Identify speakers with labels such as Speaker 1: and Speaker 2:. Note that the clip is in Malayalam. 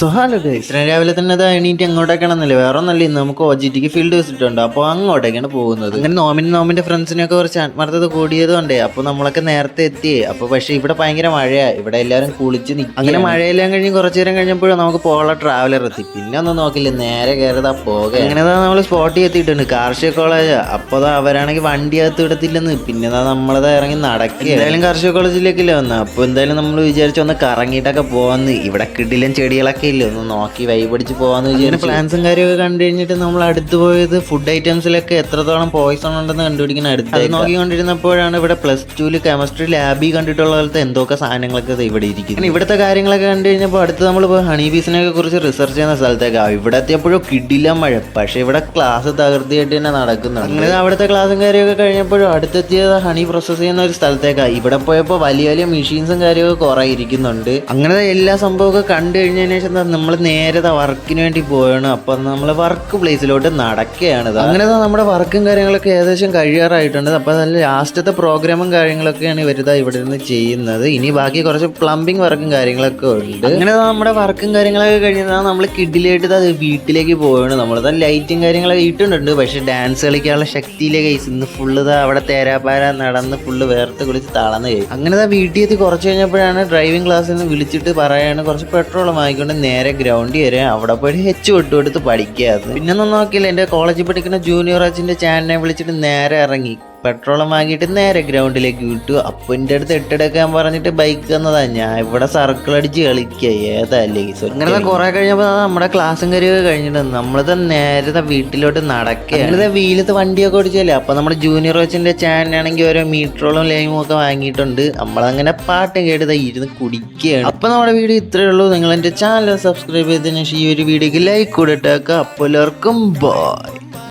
Speaker 1: സോ ഹലോ ഗൈസ്, രാവിലെ തന്നെ അത് എണീറ്റ് അങ്ങോട്ടേക്കാണെന്നല്ലേ, വേറെ ഒന്നല്ല, ഇന്ന് നമുക്ക് OGTക്ക് ഫീൽഡ് വിസിറ്റ് ഉണ്ട്. അപ്പോൾ അങ്ങോട്ടേക്കാണ് പോകുന്നത്. അങ്ങനെ നോമിന്റെ ഫ്രണ്ട്സിനൊക്കെ കുറച്ച് ആത്മാർത്ഥത കൂടിയതുകൊണ്ടേ അപ്പോൾ നമ്മളൊക്കെ നേരത്തെ എത്തിയേ. അപ്പോൾ പക്ഷേ ഇവിടെ ഭയങ്കര മഴയാണ്, ഇവിടെ എല്ലാവരും കുളിച്ച് നിൽക്കും. അങ്ങനെ മഴയെല്ലാം കഴിഞ്ഞ് കുറച്ച് നേരം കഴിഞ്ഞപ്പോഴും നമുക്ക് പോകാനുള്ള ട്രാവലർ എത്തി. പിന്നെ ഒന്നും നോക്കില്ല, നേരെ കയറിതാ പോക. അങ്ങനെ നമ്മൾ സ്പോട്ടിൽ എത്തിയിട്ടുണ്ട്, കാർഷിക കോളേജ്. അപ്പോൾ അവരാണെങ്കിൽ വണ്ടി അകത്ത് വിടത്തില്ലെന്ന്. പിന്നെ നമ്മളത് ഇറങ്ങി നടക്കുക. എന്തായാലും കാർഷിക കോളേജിലേക്കല്ലേ വന്നത്. അപ്പോൾ എന്തായാലും നമ്മൾ വിചാരിച്ചു ഒന്ന് കറങ്ങിയിട്ടൊക്കെ പോകാന്ന്. ഇവിടെ കിടിലൻ ചെടികളൊക്കെ ഇല്ല, ഒന്ന് നോക്കി വൈബടിച്ച് പോകാന്ന് വിചാരിച്ചു. പ്ലാൻസും കാര്യമൊക്കെ കണ്ടു കഴിഞ്ഞിട്ട് നമ്മൾ അടുത്ത് പോയത് ഫുഡ് ഐറ്റംസിലൊക്കെ എത്രത്തോളം പോയിസൺ ഉണ്ടെന്ന് കണ്ടുപിടിക്കുന്ന അടുത്ത് നോക്കിക്കൊണ്ടിരുന്നപ്പോഴാണ് ഇവിടെ +2 കെമിസ്ട്രി ലാബിൽ കണ്ടിട്ടുള്ള പോലത്തെ എന്തൊക്കെ സാധനങ്ങളൊക്കെ ഇവിടെ ഇരിക്കുന്നത്. ഇവിടുത്തെ കാര്യങ്ങളൊക്കെ കണ്ടു കഴിഞ്ഞപ്പോൾ അടുത്ത് നമ്മൾ ഹണി ബീസിനെയൊക്കെ കുറിച്ച് റിസർച്ച് ചെയ്യുന്ന സ്ഥലത്തേക്കാണ്. ഇവിടെ എത്തിയപ്പോഴും കിടില മഴ, പക്ഷെ ഇവിടെ ക്ലാസ് തകൃതിയായിട്ട് തന്നെ നടക്കുന്നുണ്ട്. അങ്ങനെ അവിടുത്തെ ക്ലാസ്സും കാര്യമൊക്കെ കഴിഞ്ഞപ്പോഴും അടുത്തെത്തിയത് ഹണി പ്രോസസ് ചെയ്യുന്ന ഒരു സ്ഥലത്തേക്കാണ്. ഇവിടെ പോയപ്പോൾ വലിയ വലിയ മെഷീൻസും കാര്യമൊക്കെ കുറേ ഇരിക്കുന്നുണ്ട്. അങ്ങനെ എല്ലാ സംഭവമൊക്കെ കണ്ടു കഴിഞ്ഞതിന് ശേഷം നമ്മൾ നേരെ വർക്കിന് വേണ്ടി പോവാണ്. അപ്പം നമ്മൾ വർക്ക് പ്ലേസിലോട്ട് നടക്കുകയാണ്. അങ്ങനെ നമ്മുടെ വർക്കും കാര്യങ്ങളൊക്കെ ഏകദേശം കഴിയാറായിട്ടുണ്ട്. അപ്പം അതിൽ ലാസ്റ്റത്തെ പ്രോഗ്രാമും കാര്യങ്ങളൊക്കെയാണ് ഇവരിതാ ഇവിടെ നിന്ന് ചെയ്യുന്നത്. ഇനി ബാക്കി കുറച്ച് പ്ലംബിംഗ് വർക്കും കാര്യങ്ങളൊക്കെ ഉണ്ട്. അങ്ങനെ നമ്മുടെ വർക്കും കാര്യങ്ങളൊക്കെ കഴിഞ്ഞാൽ നമ്മൾ കിഡിലായിട്ട് അത് വീട്ടിലേക്ക് പോവുകയാണ്. നമ്മളത് ലൈറ്റും കാര്യങ്ങളൊക്കെ ഇട്ടിട്ടുണ്ട്, പക്ഷെ ഡാൻസ് കളിക്കാനുള്ള ശക്തിയിലേക്ക് ഇന്ന് ഫുള്ള് അവിടെ തേരാപ്പാര നടന്ന് ഫുള്ള് വേർത്ത് കുളിച്ച് തളർന്ന് കഴിയും. അങ്ങനെ വീട്ടിൽ എത്തി കുറച്ച് കഴിഞ്ഞപ്പോഴാണ് ഡ്രൈവിംഗ് ക്ലാസ്സിൽ നിന്ന് വിളിച്ചിട്ട് പറയാണ് കുറച്ച് പെട്രോൾ വാങ്ങിക്കൊണ്ട് നേരെ ഗ്രൗണ്ടിൽ വരെ അവിടെ പോയി വിട്ടുകൊടുത്ത് പഠിക്കാതെ. പിന്നൊന്നും നോക്കിയില്ല, എൻ്റെ കോളേജിൽ പഠിക്കുന്ന ജൂനിയർ അച്ഛൻ്റെ ചാനലിനെ വിളിച്ചിട്ട് നേരെ ഇറങ്ങി പെട്രോളും വാങ്ങിയിട്ട് നേരെ ഗ്രൗണ്ടിലേക്ക് വിട്ടു. അപ്പോൾ എൻ്റെ അടുത്ത് എട്ടെടുക്കാൻ പറഞ്ഞിട്ട് ബൈക്ക് തന്നതാ. ഞാൻ ഇവിടെ സർക്കിൾ അടിച്ച് കളിക്കുക ഏതല്ലേ. അങ്ങനെ കുറെ കഴിഞ്ഞപ്പോൾ നമ്മുടെ ക്ലാസ്സും കാര്യമൊക്കെ കഴിഞ്ഞിട്ട് നമ്മളത് നേരത്തെ വീട്ടിലോട്ട് നടക്കുക. അങ്ങനെ വീലത്ത് വണ്ടിയൊക്കെ ഓടിച്ചല്ലേ. അപ്പോൾ നമ്മുടെ ജൂനിയർ അച്ഛൻ്റെ ചാനലാണെങ്കിൽ ഓരോ മീറ്ററോളും ലൈമും ഒക്കെ വാങ്ങിയിട്ടുണ്ട്. നമ്മളങ്ങനെ പാട്ടും കേട്ട് ഇരുന്ന് കുടിക്കുകയാണ്. അപ്പോൾ നമ്മുടെ വീഡിയോ ഇത്രയേ ഉള്ളൂ. നിങ്ങൾ എൻ്റെ ചാനൽ സബ്സ്ക്രൈബ് ചെയ്തതിന് ശേഷം ഈ ഒരു വീഡിയോക്ക് ലൈക്ക് കൂടെ ഇട്ടേക്കുക. അപ്പോൾ എല്ലാവർക്കും ബൈ.